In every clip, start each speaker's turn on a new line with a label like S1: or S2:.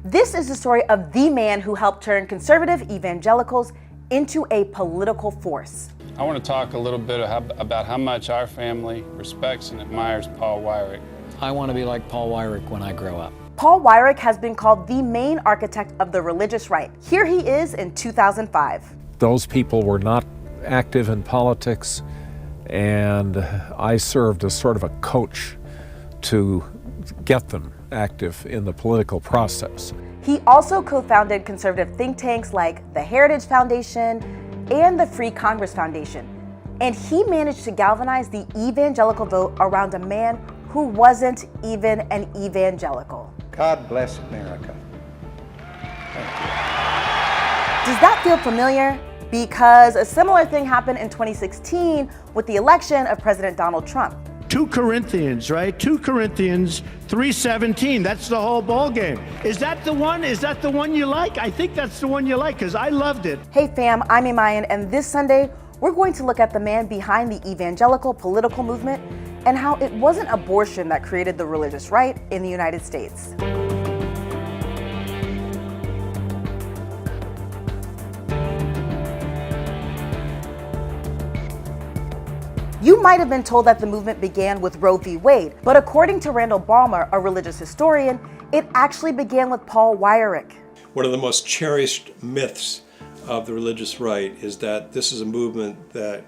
S1: This is the story of the man who helped turn conservative evangelicals into a political force.
S2: I want to talk a little bit about how much our family respects and admires Paul Weyrich.
S3: I want to be like Paul Weyrich when I grow up.
S1: Paul Weyrich has been called the main architect of the religious right. Here he is in 2005.
S4: Those people were not active in politics, and I served as sort of a coach to get them active in the political process.
S1: He also co-founded conservative think tanks like the Heritage Foundation and the Free Congress Foundation. And he managed to galvanize the evangelical vote around a man who wasn't even an evangelical.
S5: God bless America. Thank you.
S1: Does that feel familiar? Because a similar thing happened in 2016 with the election of President Donald Trump.
S6: 2 Corinthians, right? 2 Corinthians 3:17. That's the whole ball game. Is that the one? Is that the one you like? I think that's the one you like because I loved it.
S1: Hey fam, I'm Imayan, and this Sunday we're going to look at the man behind the evangelical political movement and how it wasn't abortion that created the religious right in the United States. You might have been told that the movement began with Roe v. Wade, but according to Randall Balmer, a religious historian, it actually began with Paul Weyrich.
S7: One of the most cherished myths of the religious right is that this is a movement that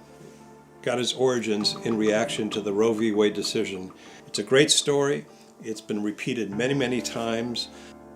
S7: got its origins in reaction to the Roe v. Wade decision. It's a great story. It's been repeated many, many times.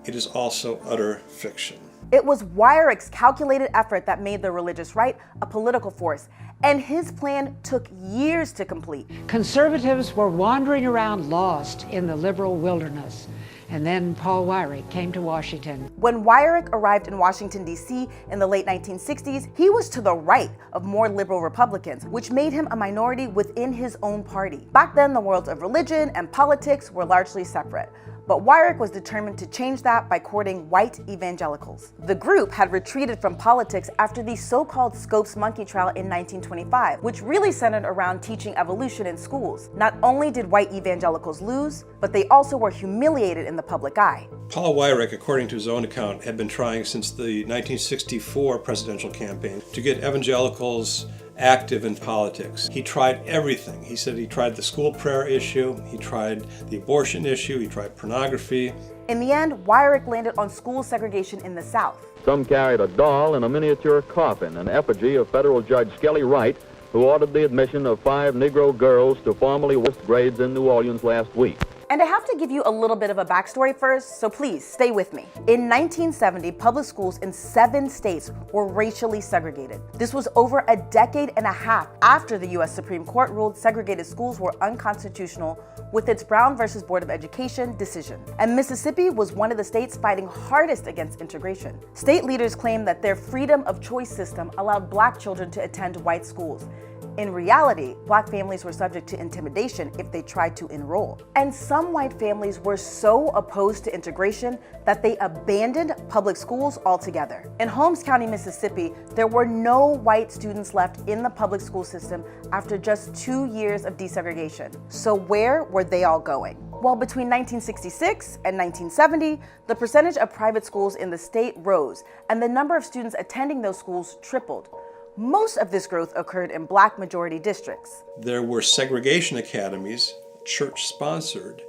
S7: It is also utter fiction.
S1: It was Weyrich's calculated effort that made the religious right a political force, and his plan took years to complete.
S8: Conservatives were wandering around lost in the liberal wilderness, and then Paul Weyrich came to Washington.
S1: When Weyrich arrived in Washington, D.C. in the late 1960s, he was to the right of more liberal Republicans, which made him a minority within his own party. Back then, the worlds of religion and politics were largely separate. But Weyrich was determined to change that by courting white evangelicals. The group had retreated from politics after the so-called Scopes monkey trial in 1925, which really centered around teaching evolution in schools. Not only did white evangelicals lose, but they also were humiliated in the public eye.
S7: Paul Weyrich, according to his own account, had been trying since the 1964 presidential campaign to get evangelicals active in politics. He tried everything. He said he tried the school prayer issue, he tried the abortion issue, he tried pornography.
S1: In the end, Weyrich landed on school segregation in the South.
S9: Some carried a doll in a miniature coffin, an effigy of federal Judge Skelly Wright, who ordered the admission of 5 Negro girls to formerly worst grades in New Orleans last week.
S1: And I have to give you a little bit of a backstory first, so please stay with me. In 1970, public schools in 7 states were racially segregated. This was over a decade and a half after the U.S. Supreme Court ruled segregated schools were unconstitutional with its Brown versus Board of Education decision. And Mississippi was one of the states fighting hardest against integration. State leaders claimed that their freedom of choice system allowed black children to attend white schools. In reality, black families were subject to intimidation if they tried to enroll. And some white families were so opposed to integration that they abandoned public schools altogether. In Holmes County, Mississippi, there were no white students left in the public school system after just 2 years of desegregation. So where were they all going? Well, between 1966 and 1970, the percentage of private schools in the state rose, and the number of students attending those schools tripled. Most of this growth occurred in black majority districts.
S7: There were segregation academies, church-sponsored,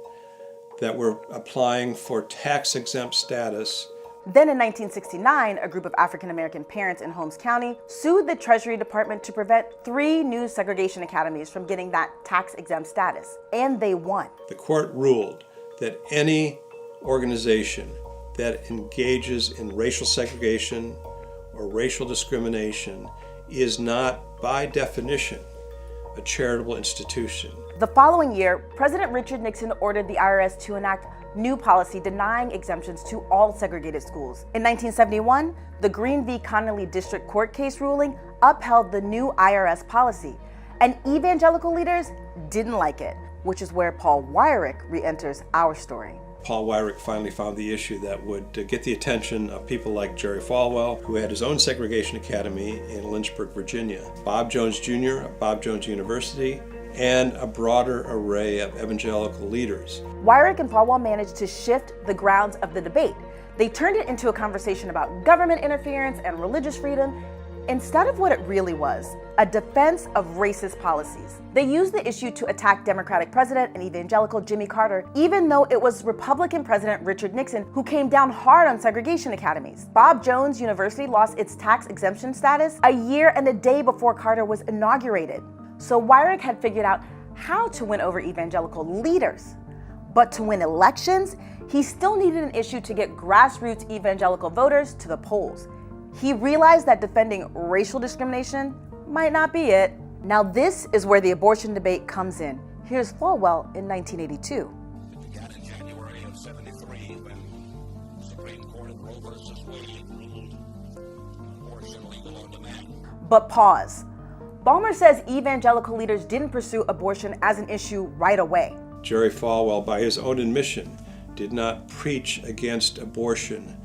S7: that were applying for tax-exempt status.
S1: Then in 1969, a group of African American parents in Holmes County sued the Treasury Department to prevent 3 new segregation academies from getting that tax-exempt status, and they won.
S7: The court ruled that any organization that engages in racial segregation or racial discrimination is not, by definition, a charitable institution.
S1: The following year, President Richard Nixon ordered the IRS to enact new policy denying exemptions to all segregated schools. In 1971, the Green v. Connolly District Court case ruling upheld the new IRS policy, and evangelical leaders didn't like it, which is where Paul Weyrich re-enters our story.
S7: Paul Weyrich finally found the issue that would get the attention of people like Jerry Falwell, who had his own segregation academy in Lynchburg, Virginia, Bob Jones Jr. of Bob Jones University, and a broader array of evangelical leaders.
S1: Weyrich and Falwell managed to shift the grounds of the debate. They turned it into a conversation about government interference and religious freedom, instead of what it really was, a defense of racist policies. They used the issue to attack Democratic President and evangelical Jimmy Carter, even though it was Republican President Richard Nixon who came down hard on segregation academies. Bob Jones University lost its tax exemption status a year and a day before Carter was inaugurated. So Weyrich had figured out how to win over evangelical leaders. But to win elections, he still needed an issue to get grassroots evangelical voters to the polls. He realized that defending racial discrimination might not be it. Now this is where the abortion debate comes in. Here's Falwell in 1982.
S10: It began in January of '73 when the Supreme Court of Roe v. Wade ruled abortion legal on demand.
S1: But pause. Ballmer says evangelical leaders didn't pursue abortion as an issue right away.
S7: Jerry Falwell, by his own admission, did not preach against abortion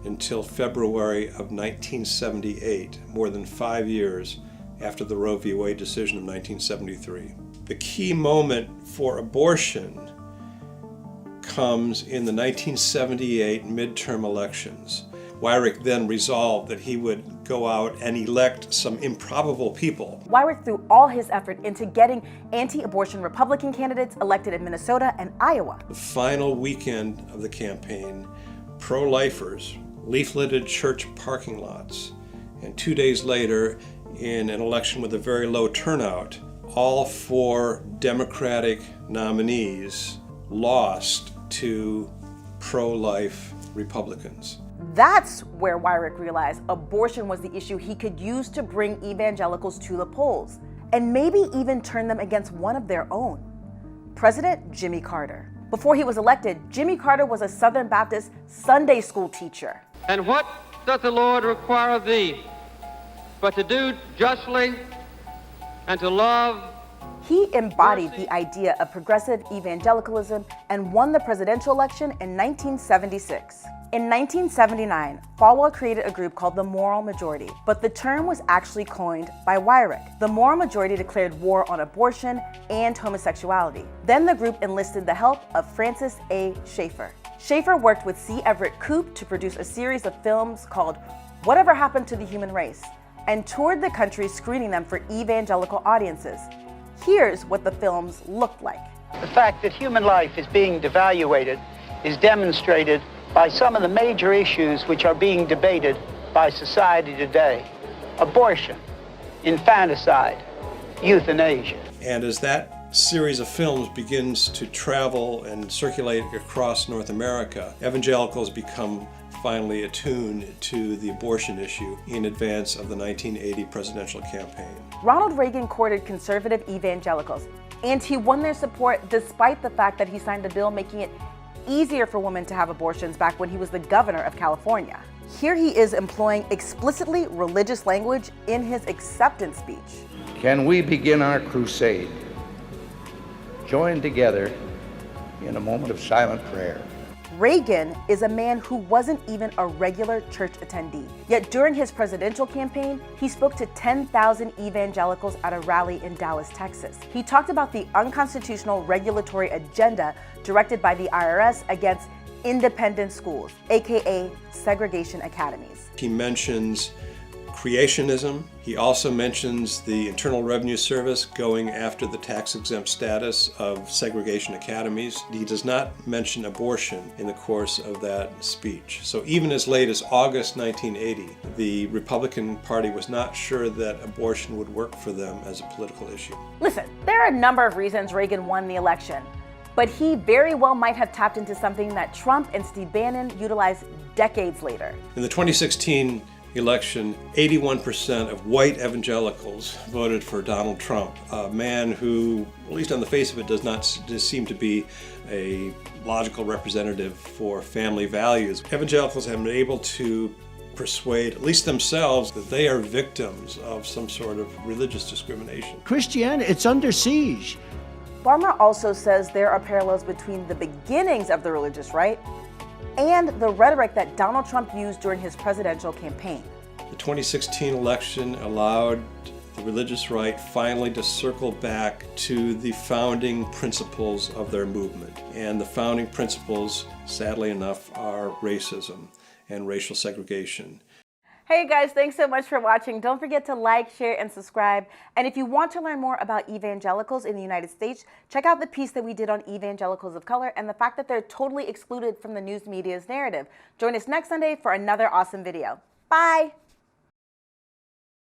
S7: until February of 1978, more than 5 years after the Roe v. Wade decision of 1973. The key moment for abortion comes in the 1978 midterm elections. Weyrich then resolved that he would go out and elect some improbable people.
S1: Weyrich threw all his effort into getting anti-abortion Republican candidates elected in Minnesota and Iowa.
S7: The final weekend of the campaign, pro-lifers leafleted church parking lots, and 2 days later, in an election with a very low turnout, all 4 Democratic nominees lost to pro-life Republicans.
S1: That's where Weyrich realized abortion was the issue he could use to bring evangelicals to the polls, and maybe even turn them against one of their own, President Jimmy Carter. Before he was elected, Jimmy Carter was a Southern Baptist Sunday school teacher.
S11: And what doth the Lord require of thee, but to do justly and to love?
S1: He embodied the idea of progressive evangelicalism and won the presidential election in 1976. In 1979, Falwell created a group called the Moral Majority, but the term was actually coined by Weyrich. The Moral Majority declared war on abortion and homosexuality. Then the group enlisted the help of Francis A. Schaeffer. Schaeffer worked with C. Everett Koop to produce a series of films called Whatever Happened to the Human Race, and toured the country screening them for evangelical audiences. Here's what the films looked like.
S12: The fact that human life is being devaluated is demonstrated by some of the major issues which are being debated by society today. Abortion, infanticide, euthanasia.
S7: And as that series of films begins to travel and circulate across North America, evangelicals become finally attuned to the abortion issue in advance of the 1980 presidential campaign.
S1: Ronald Reagan courted conservative evangelicals, and he won their support despite the fact that he signed a bill making it easier for women to have abortions back when he was the governor of California. Here he is employing explicitly religious language in his acceptance speech.
S5: Can we begin our crusade, joined together in a moment of silent prayer?
S1: Reagan is a man who wasn't even a regular church attendee. Yet during his presidential campaign, he spoke to 10,000 evangelicals at a rally in Dallas, Texas. He talked about the unconstitutional regulatory agenda directed by the IRS against independent schools, aka segregation academies.
S7: He mentions creationism. He also mentions the Internal Revenue Service going after the tax-exempt status of segregation academies. He does not mention abortion in the course of that speech. So even as late as August 1980, the Republican Party was not sure that abortion would work for them as a political issue.
S1: Listen, there are a number of reasons Reagan won the election, but he very well might have tapped into something that Trump and Steve Bannon utilized decades later.
S7: In the 2016 election, 81% of white evangelicals voted for Donald Trump, a man who, at least on the face of it, does not seem to be a logical representative for family values. Evangelicals have been able to persuade, at least themselves, that they are victims of some sort of religious discrimination.
S6: Christianity, it's under siege.
S1: Ballmer also says there are parallels between the beginnings of the religious right and the rhetoric that Donald Trump used during his presidential campaign.
S7: The 2016 election allowed the religious right finally to circle back to the founding principles of their movement. And the founding principles, sadly enough, are racism. and racial segregation.
S1: Hey guys, thanks so much for watching. Don't forget to like, share, and subscribe. And if you want to learn more about evangelicals in the United States, check out the piece that we did on evangelicals of color and the fact that they're totally excluded from the news media's narrative. Join us next Sunday for another awesome video. Bye!